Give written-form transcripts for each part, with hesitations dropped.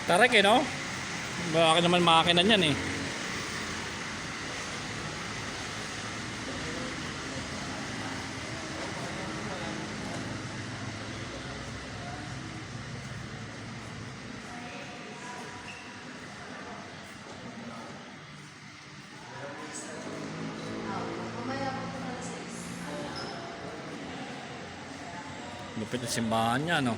Tarik eh, no? Baka naman makina niyan eh. Lupit na simbahan niya, no?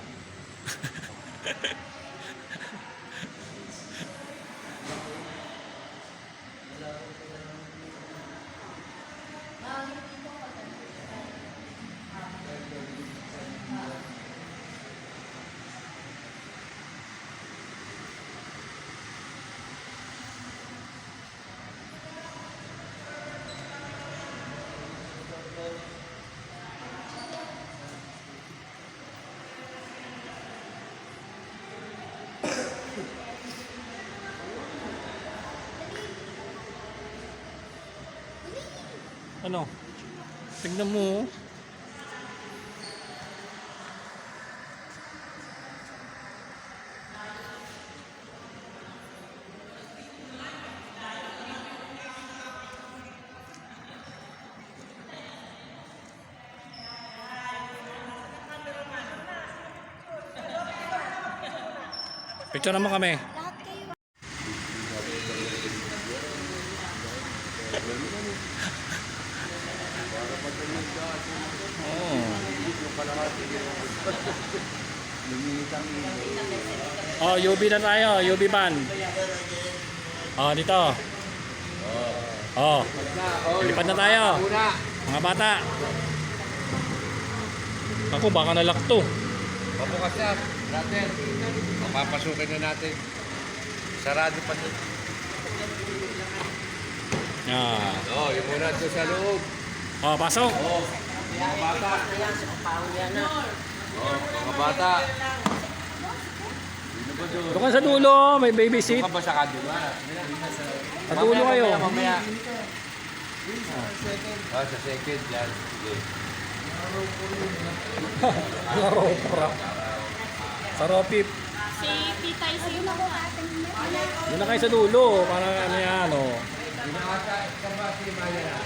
Ano? Tignan mo. Picture naman kami. Oh, UV na tayo, UV ban. Oh, dito. Oh. Lipad na tayo. Mga bata. Ako baka nalakto. Pabukas na, natin. Papapasukin na natin. Sarado pa dito. Ah. Oh, yung muna doon sa loob. Oh, pasok. Oh, mga bata. Oh, mga bata. Doon ka sa dulo, may baby seat. Doon ka ba sa kadula? Sa dulo kayo. Mamaya. Oh, sa second yan. Sige. Sa ropip. Si Tita Isi na ko ating Doon na kayo sa dulo, para ano yan, oh. Inaata ka ba si Maya?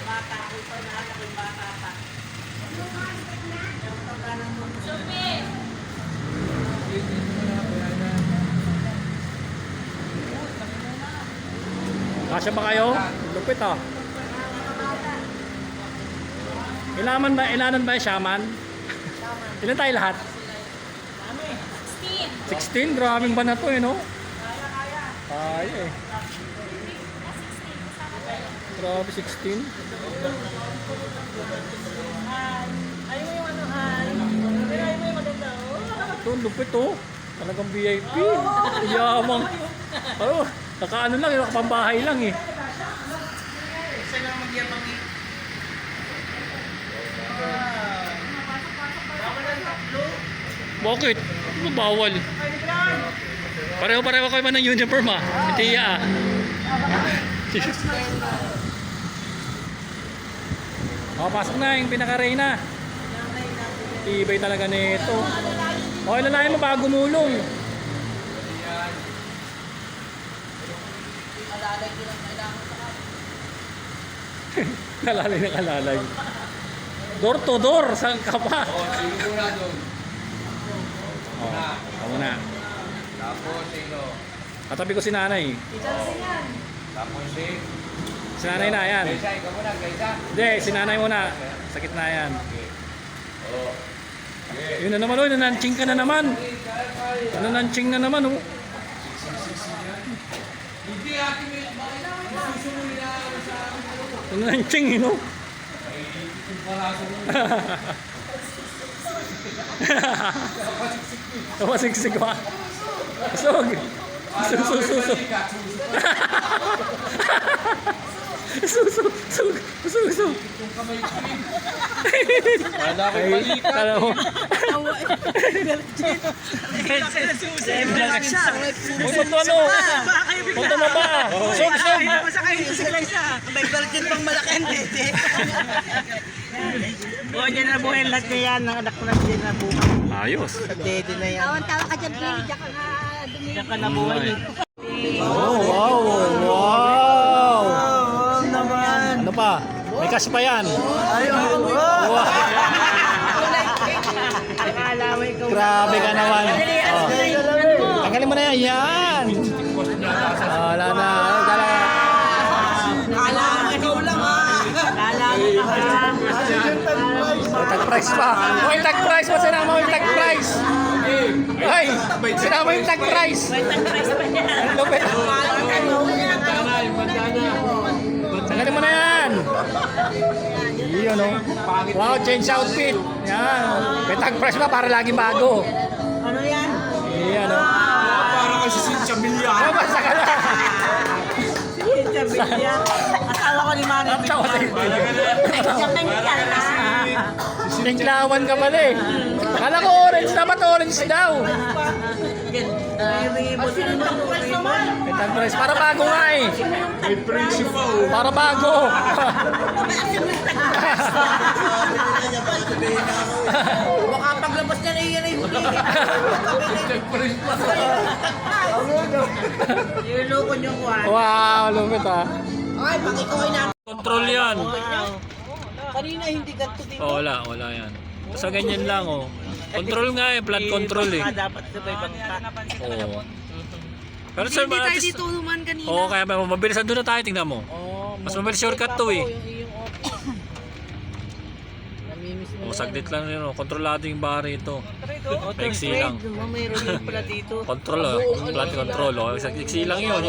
Kasya ba kayo? Lupit ah. Ilanan ba yung shaman? Ilan tayo lahat? 16. Grabing ba na to eh, no? Kaya eh. Grabe 16. Ayaw mo yung ano, ayaw mo yung maganda. Ito, lupit oh. Talagang VIP. Yamang. Oh, nakaano lang, nakapambahay lang eh. Isa lang magyabang eh. Bakit? Ano bawal? Pareho-pareho kayo ba ng uniform ah? Itiya ah. Oh, pasok na yung pinaka-reyna. Tibay talaga nito. Okay, lalayan mo bago gumulong. Kalalay na kalalay. Door to door, saan ka pa? Oh, sige muna doon. Oh, ako na. Tapos sino? Katabi ko si nanay. Tapos Si nanay na, yan. Kaysa, ikaw muna, Kaysa. Hindi, si nanay muna. Sakit na yan. Oh. Yun na naman, oh, nananching ka na naman. Nananching na naman, oh. Hindi akin susunod na sa Nananching, you know. Napasiksik pa. Susog. Susug. Susug. Wala ko balikan. Kala mo. Uy, punto ano? Punto mo ba? Sug. May balkin pang malaking dede. Buhay niya na buhay lahat na yan. Ang anak ko na din na buhay. Ayos. Sa dede na yan. Tawan-tawa ka dyan, Billy. Diyan ka nga Diyan ka nabuhay. Oh, wow! Wow! Naman. Ano pa? May cash pa yan. Wow. Akala mo ikaw. Grabe ka naman. Oh. Tanggalin mo na yan. Yan. Wala na. Wala na. Akala mo ikaw lang ha. Akala mo ha. May tag price pa. May tag price pa. Sinama mo yung tag price. Ay! Sinama yung tag price. Price pa niya. Lupit. Tanggalin mo na yan. Yun o. Wow, change outfit. Yan. May tag price pa para laging bago. Ano yan? Yan o. Parang kasi si Chambilya. Ano ba sa kanya? Sabi niya. Asawa ko ni Manny. Ang tawa na yun. Japan ka na. Tinklawan ka pala eh. Kala ko orange, dapat orange daw. May tag price. Para bago nga eh. May principal. Para bago. Baka paglabas niya na iyan ay huli. Niloloko niyo ko ha. Wow, lupit ah. Ay, pag ikaw ay na. Control yan. Kanina hindi ganito dito. Oh, wala yan. Basta ganyan lang oh. Control nga eh, flood control eh. Dapat sabay bangka. Oo. Pero sir, Hindi tayo dito naman kanina. Oo, kaya mabilis doon na tayo, tingnan mo. Mas mabilis shortcut to eh. Namimiss mo. Oh, saglit lang yun oh. Kontrolado yung bari ito. Paiksi lang. Mayroon din pala dito. Control oh. Flood control oh. Iksi lang yun.